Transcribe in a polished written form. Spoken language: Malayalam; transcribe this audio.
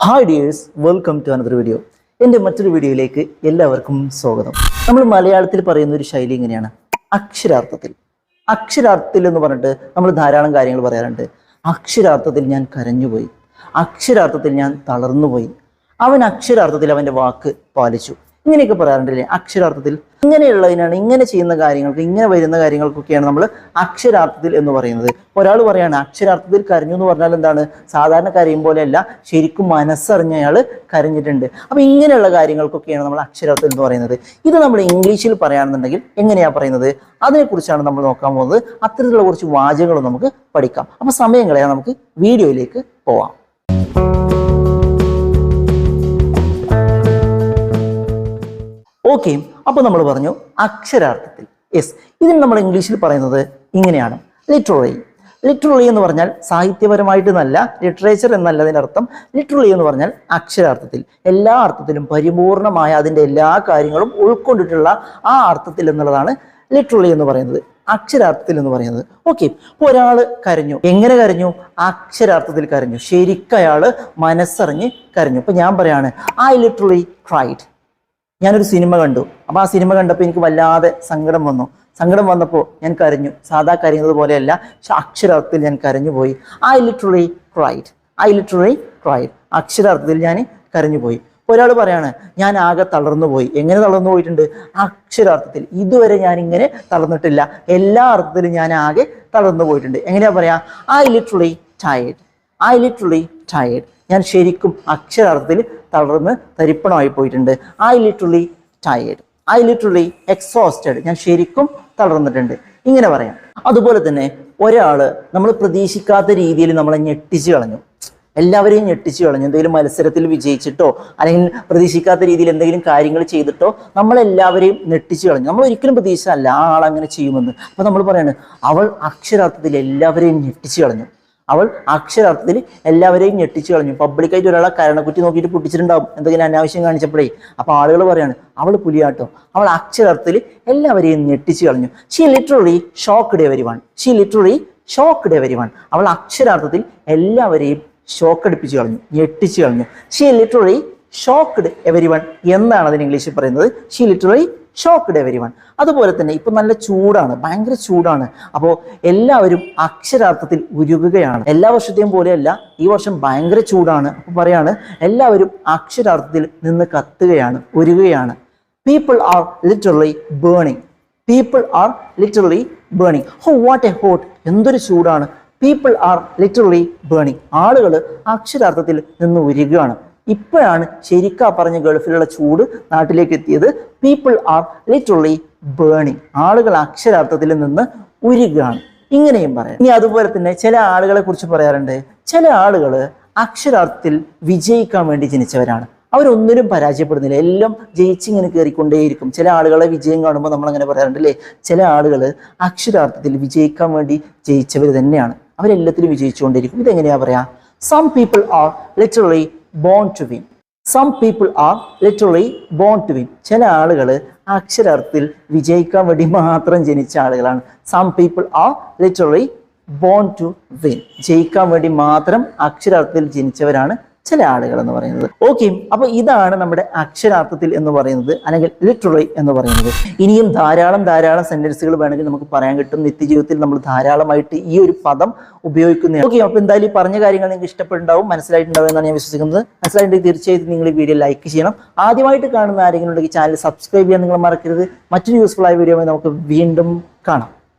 Hi dears, welcome to another video. എൻ്റെ മറ്റൊരു വീഡിയോയിലേക്ക് എല്ലാവർക്കും സ്വാഗതം. നമ്മൾ മലയാളത്തിൽ പറയുന്ന ഒരു ശൈലി ഇങ്ങനെയാണ്, അക്ഷരാർത്ഥത്തിൽ. അക്ഷരാർത്ഥത്തിൽ എന്ന് പറഞ്ഞിട്ട് നമ്മൾ ധാരാളം കാര്യങ്ങൾ പറയാറുണ്ട്. അക്ഷരാർത്ഥത്തിൽ ഞാൻ കരഞ്ഞുപോയി, അക്ഷരാർത്ഥത്തിൽ ഞാൻ തളർന്നുപോയി, അവൻ അക്ഷരാർത്ഥത്തിൽ അവൻ്റെ വാക്ക് പാലിച്ചു, ഇങ്ങനെയൊക്കെ പറയാറുണ്ടല്ലേ. അക്ഷരാർത്ഥത്തിൽ ഇങ്ങനെയുള്ളതിനാണ്, ഇങ്ങനെ ചെയ്യുന്ന കാര്യങ്ങൾക്ക്, ഇങ്ങനെ വരുന്ന കാര്യങ്ങൾക്കൊക്കെയാണ് നമ്മൾ അക്ഷരാർത്ഥത്തിൽ എന്ന് പറയുന്നത്. ഒരാൾ പറയാണ് അക്ഷരാർത്ഥത്തിൽ കരഞ്ഞു എന്ന് പറഞ്ഞാൽ എന്താണ്, സാധാരണ കരയും പോലെയല്ല, ശരിക്കും മനസ്സറിഞ്ഞ അയാൾ കരഞ്ഞിട്ടുണ്ട്. അപ്പൊ ഇങ്ങനെയുള്ള കാര്യങ്ങൾക്കൊക്കെയാണ് നമ്മൾ അക്ഷരാർത്ഥത്തിൽ എന്ന് പറയുന്നത്. ഇത് നമ്മൾ ഇംഗ്ലീഷിൽ പറയുകയാണെന്നുണ്ടെങ്കിൽ എങ്ങനെയാ പറയുന്നത്, അതിനെക്കുറിച്ചാണ് നമ്മൾ നോക്കാൻ പോകുന്നത്. അത്തരത്തിലുള്ള കുറച്ച് വാചകങ്ങളും നമുക്ക് പഠിക്കാം. അപ്പൊ സമയം കളയാൻ നമുക്ക് വീഡിയോയിലേക്ക് പോവാം. ഓക്കെ, അപ്പോൾ നമ്മൾ പറഞ്ഞു അക്ഷരാർത്ഥത്തിൽ. യെസ്, ഇതിന് നമ്മൾ ഇംഗ്ലീഷിൽ പറയുന്നത് ഇങ്ങനെയാണ്, ലിറ്റററി. ലിറ്റററി എന്ന് പറഞ്ഞാൽ സാഹിത്യപരമായിട്ട് നല്ല, ലിറ്ററേച്ചർ എന്നല്ല അതിനർത്ഥം. ലിറ്റററി എന്ന് പറഞ്ഞാൽ അക്ഷരാർത്ഥത്തിൽ, എല്ലാ അർത്ഥത്തിലും പരിപൂർണമായ അതിൻ്റെ എല്ലാ കാര്യങ്ങളും ഉൾക്കൊണ്ടിട്ടുള്ള ആ അർത്ഥത്തിൽ എന്നുള്ളതാണ് ലിറ്റററി എന്ന് പറയുന്നത്, അക്ഷരാർത്ഥത്തിൽ എന്ന് പറയുന്നത്. ഓക്കെ, ഇപ്പോൾ ഒരാൾ കരഞ്ഞു, എങ്ങനെ കരഞ്ഞു? അക്ഷരാർത്ഥത്തിൽ കരഞ്ഞു, ശരിക്കും അയാൾ മനസ്സറിഞ്ഞ് കരഞ്ഞു. ഇപ്പൊ ഞാൻ പറയാണ് ഐ ലിറ്റററി ക്രൈഡ്. ഞാനൊരു സിനിമ കണ്ടു, അപ്പോൾ ആ സിനിമ കണ്ടപ്പോൾ എനിക്ക് വല്ലാതെ സങ്കടം വന്നു. സങ്കടം വന്നപ്പോൾ ഞാൻ കരഞ്ഞു. സാധാ കരയുന്നത് പോലെയല്ല, അക്ഷരാർത്ഥത്തിൽ ഞാൻ കരഞ്ഞുപോയി. I literally cried, I literally cried, അക്ഷരാർത്ഥത്തിൽ ഞാൻ കരഞ്ഞുപോയി. ഒരാൾ പറയാണ് ഞാൻ ആകെ തളർന്നു പോയി. എങ്ങനെ തളർന്നു പോയിട്ടുണ്ട്? അക്ഷരാർത്ഥത്തിൽ. ഇതുവരെ ഞാൻ ഇങ്ങനെ തളർന്നിട്ടില്ല, എല്ലാ അർത്ഥത്തിലും ഞാൻ ആകെ തളർന്നു പോയിട്ടുണ്ട്. എങ്ങനെയാ പറയാ? I literary tired, I literary tired, ഞാൻ ശരിക്കും അക്ഷരാർത്ഥത്തിൽ തളർന്ന് തരിപ്പണമായി പോയിട്ടുണ്ട്. I literally tired, I literally exhausted, ഞാൻ ശരിക്കും തളർന്നിട്ടുണ്ട്, ഇങ്ങനെ പറയാം. അതുപോലെ തന്നെ ഒരാള് നമ്മൾ പ്രതീക്ഷിക്കാത്ത രീതിയിൽ നമ്മളെ ഞെട്ടിച്ചു കളഞ്ഞു, എല്ലാവരെയും ഞെട്ടിച്ചു കളഞ്ഞു. എന്തെങ്കിലും മത്സരത്തിൽ വിജയിച്ചിട്ടോ അല്ലെങ്കിൽ പ്രതീക്ഷിക്കാത്ത രീതിയിൽ എന്തെങ്കിലും കാര്യങ്ങൾ ചെയ്തിട്ടോ നമ്മളെല്ലാവരെയും ഞെട്ടിച്ചു കളഞ്ഞു. നമ്മൾ ഒരിക്കലും പ്രതീക്ഷിച്ചല്ല ആ ആൾ അങ്ങനെ ചെയ്യുമെന്ന്. അപ്പൊ നമ്മൾ പറയാണ് അവൾ അക്ഷരാർത്ഥത്തിൽ എല്ലാവരെയും ഞെട്ടിച്ചു കളഞ്ഞു, അവൾ അക്ഷരാർത്ഥത്തിൽ എല്ലാവരെയും ഞെട്ടിച്ചു കളഞ്ഞു. പബ്ലിക്കായിട്ട് ഒരാളെ കരണക്കുറ്റി നോക്കിയിട്ട് പൊട്ടിച്ചിട്ടുണ്ടാവും എന്തെങ്കിലും അനാവശ്യം കാണിച്ചപ്പോഴേ. അപ്പൊ ആളുകൾ പറയാണ് അവൾ പുലിയാട്ടോ, അവൾ അക്ഷരാർത്ഥത്തിൽ എല്ലാവരെയും ഞെട്ടിച്ചു കളഞ്ഞു. She literally shocked everyone, she literally shocked everyone, അവൾ അക്ഷരാർത്ഥത്തിൽ എല്ലാവരെയും ഷോക്കടിപ്പിച്ചു കളഞ്ഞു, ഞെട്ടിച്ചു കളഞ്ഞു. ഷീ ലിറ്ററലി ഷോക്ക്ഡ് എവരിവൺ എന്നാണ് അതിന് ഇംഗ്ലീഷിൽ പറയുന്നത്. She literally shocked everyone. അതുപോലെ തന്നെ ഇപ്പൊ നല്ല ചൂടാണ്, ഭയങ്കര ചൂടാണ്. അപ്പോൾ എല്ലാവരും അക്ഷരാർത്ഥത്തിൽ ഉരുകുകയാണ്. എല്ലാ വർഷത്തെയും പോലെയല്ല, ഈ വർഷം ഭയങ്കര ചൂടാണ്. അപ്പൊ പറയാണ് എല്ലാവരും അക്ഷരാർത്ഥത്തിൽ നിന്ന് കത്തുകയാണ്, ഉരുകുകയാണ്. People are literally burning, people are literally burning. ഹോ വാട്ട് എ ഹോട്ട്, എന്തൊരു ചൂടാണ്. പീപ്പിൾ ആർ ലിറ്ററലി ബേണിംഗ്, ആളുകൾ അക്ഷരാർത്ഥത്തിൽ നിന്ന് ഉരുകുകയാണ്. ഇപ്പോഴാണ് ശരിക്കാ പറഞ്ഞ ഗൾഫിലുള്ള ചൂട് നാട്ടിലേക്ക് എത്തിയത്. പീപ്പിൾ ആർ ലിറ്ററലി ബേണിംഗ്, ആളുകൾ അക്ഷരാർത്ഥത്തിൽ നിന്ന് ഉരുകുകയാണ്, ഇങ്ങനെയും പറയാം. ഇനി അതുപോലെ തന്നെ ചില ആളുകളെ കുറിച്ച് പറയാറുണ്ട്, ചില ആളുകൾ അക്ഷരാർത്ഥത്തിൽ വിജയിക്കാൻ വേണ്ടി ജനിച്ചവരാണ്. അവരൊന്നിനും പരാജയപ്പെടുന്നില്ല, എല്ലാം ജയിച്ചിങ്ങനെ കയറിക്കൊണ്ടേയിരിക്കും. ചില ആളുകളെ വിജയം കാണുമ്പോൾ നമ്മൾ അങ്ങനെ പറയാറുണ്ട് അല്ലേ, ചില ആളുകൾ അക്ഷരാർത്ഥത്തിൽ വിജയിക്കാൻ വേണ്ടി ജയിച്ചവർ തന്നെയാണ്, അവരെല്ലാത്തിലും വിജയിച്ചുകൊണ്ടിരിക്കും. ഇതെങ്ങനെയാ പറയാ? Some people are literally born to win, some people are literally born to win. ചില ആളുകൾ അക്ഷരാർത്ഥത്തിൽ വിജയിക്കാൻ വേണ്ടി മാത്രം ജനിച്ച ആളുകളാണ്. some people are literally born to win, ജയിക്കാൻ വേണ്ടി മാത്രം അക്ഷരാർത്ഥത്തിൽ ജനിച്ചവരാണ് ചില ആളുകൾ എന്ന് പറയുന്നത്. ഓക്കെ, അപ്പൊ ഇതാണ് നമ്മുടെ അക്ഷരാർത്ഥത്തിൽ എന്ന് പറയുന്നത്, അല്ലെങ്കിൽ ലിറ്റററി എന്ന് പറയുന്നത്. ഇനിയും ധാരാളം സെന്റൻസുകൾ വേണമെങ്കിൽ നമുക്ക് പറയാൻ കിട്ടും. നിത്യജീവിതത്തിൽ നമ്മൾ ധാരാളമായിട്ട് ഈ ഒരു പദം ഉപയോഗിക്കുന്നതാണ്. ഓക്കെ, അപ്പൊ എന്തായാലും ഈ പറഞ്ഞ കാര്യങ്ങൾ നിങ്ങൾക്ക് ഇഷ്ടപ്പെട്ടുണ്ടാവും, മനസ്സിലായിട്ടുണ്ടാവും എന്നാണ് ഞാൻ വിശ്വസിക്കുന്നത്. മനസ്സിലായിട്ടുണ്ടെങ്കിൽ തീർച്ചയായിട്ടും നിങ്ങൾ ഈ വീഡിയോ ലൈക്ക് ചെയ്യണം. ആദ്യമായിട്ട് കാണുന്ന ആരെങ്കിലും ഉണ്ടെങ്കിൽ ചാനൽ സബ്സ്ക്രൈബ് ചെയ്യാൻ നിങ്ങൾ മറക്കരുത്. മറ്റൊരു യൂസ്ഫുൾ ആയ വീഡിയോ നമുക്ക് വീണ്ടും കാണാം.